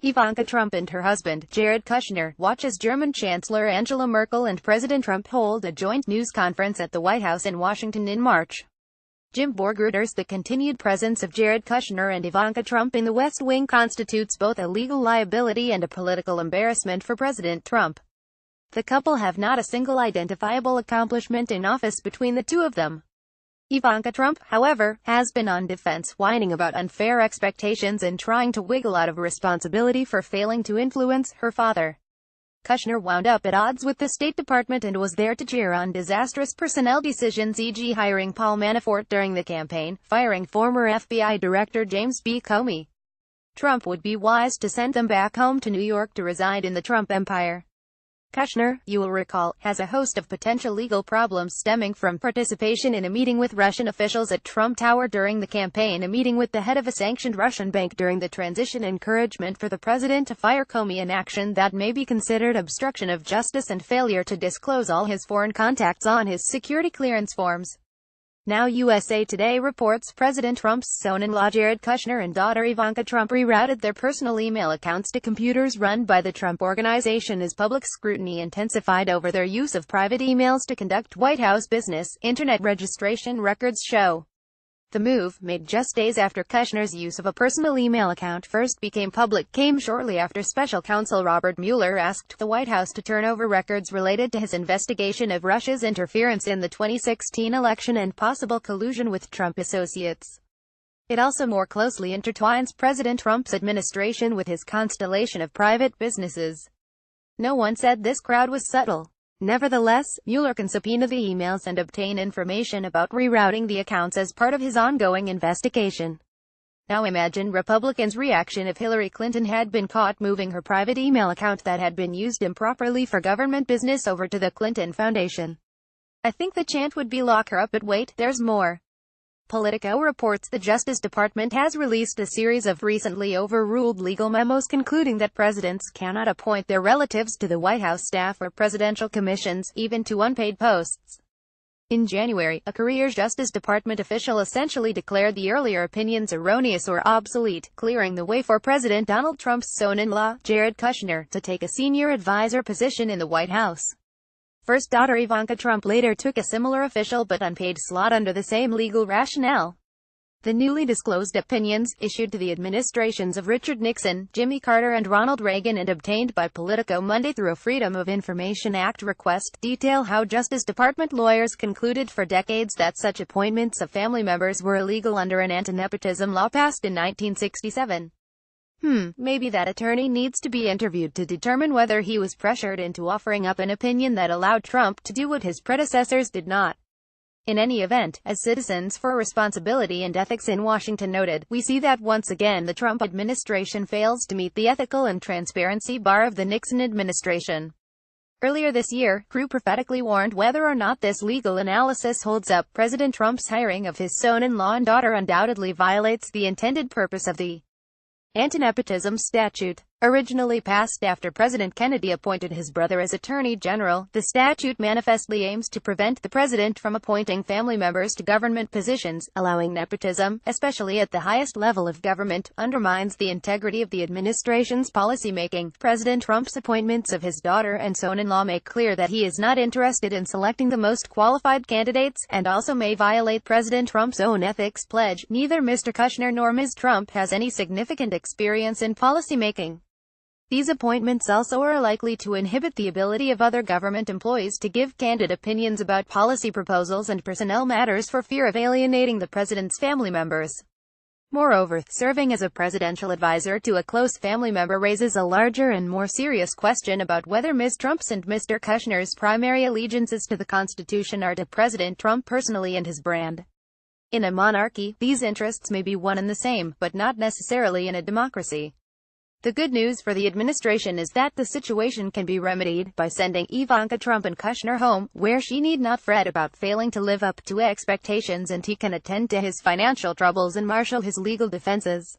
Ivanka Trump and her husband, Jared Kushner, watch as German Chancellor Angela Merkel and President Trump hold a joint news conference at the White House in Washington in March. Jim Borgerders, the continued presence of Jared Kushner and Ivanka Trump in the West Wing constitutes both a legal liability and a political embarrassment for President Trump. The couple have not a single identifiable accomplishment in office between the two of them. Ivanka Trump, however, has been on defense, whining about unfair expectations and trying to wiggle out of responsibility for failing to influence her father. Kushner wound up at odds with the State Department and was there to cheer on disastrous personnel decisions, e.g. hiring Paul Manafort during the campaign, firing former FBI Director James B. Comey. Trump would be wise to send them back home to New York to reside in the Trump empire. Kushner, you will recall, has a host of potential legal problems stemming from participation in a meeting with Russian officials at Trump Tower during the campaign, a meeting with the head of a sanctioned Russian bank during the transition, encouragement for the president to fire Comey, an action that may be considered obstruction of justice, and failure to disclose all his foreign contacts on his security clearance forms. Now USA Today reports President Trump's son-in-law Jared Kushner and daughter Ivanka Trump rerouted their personal email accounts to computers run by the Trump Organization as public scrutiny intensified over their use of private emails to conduct White House business, Internet registration records show. The move, made just days after Kushner's use of a personal email account first became public, came shortly after special counsel Robert Mueller asked the White House to turn over records related to his investigation of Russia's interference in the 2016 election and possible collusion with Trump associates. It also more closely intertwines President Trump's administration with his constellation of private businesses. No one said this crowd was subtle. Nevertheless, Mueller can subpoena the emails and obtain information about rerouting the accounts as part of his ongoing investigation. Now imagine Republicans' reaction if Hillary Clinton had been caught moving her private email account that had been used improperly for government business over to the Clinton Foundation. I think the chant would be lock her up, but wait, there's more. Politico reports the Justice Department has released a series of recently overruled legal memos concluding that presidents cannot appoint their relatives to the White House staff or presidential commissions, even to unpaid posts. In January, a career Justice Department official essentially declared the earlier opinions erroneous or obsolete, clearing the way for President Donald Trump's son-in-law, Jared Kushner, to take a senior advisor position in the White House. First daughter Ivanka Trump later took a similar official but unpaid slot under the same legal rationale. The newly disclosed opinions, issued to the administrations of Richard Nixon, Jimmy Carter and Ronald Reagan and obtained by Politico Monday through a Freedom of Information Act request, detail how Justice Department lawyers concluded for decades that such appointments of family members were illegal under an anti-nepotism law passed in 1967. Maybe that attorney needs to be interviewed to determine whether he was pressured into offering up an opinion that allowed Trump to do what his predecessors did not. In any event, as Citizens for Responsibility and Ethics in Washington noted, we see that once again the Trump administration fails to meet the ethical and transparency bar of the Nixon administration. Earlier this year, Crew prophetically warned whether or not this legal analysis holds up. President Trump's hiring of his son-in-law and daughter undoubtedly violates the intended purpose of the anti-nepotism statute. Originally passed after President Kennedy appointed his brother as Attorney General, the statute manifestly aims to prevent the president from appointing family members to government positions. Allowing nepotism, especially at the highest level of government, undermines the integrity of the administration's policymaking. President Trump's appointments of his daughter and son-in-law make clear that he is not interested in selecting the most qualified candidates, and also may violate President Trump's own ethics pledge. Neither Mr. Kushner nor Ms. Trump has any significant experience in policymaking. These appointments also are likely to inhibit the ability of other government employees to give candid opinions about policy proposals and personnel matters for fear of alienating the president's family members. Moreover, serving as a presidential advisor to a close family member raises a larger and more serious question about whether Ms. Trump's and Mr. Kushner's primary allegiances to the Constitution are to President Trump personally and his brand. In a monarchy, these interests may be one and the same, but not necessarily in a democracy. The good news for the administration is that the situation can be remedied by sending Ivanka Trump and Kushner home, where she need not fret about failing to live up to expectations and he can attend to his financial troubles and marshal his legal defenses.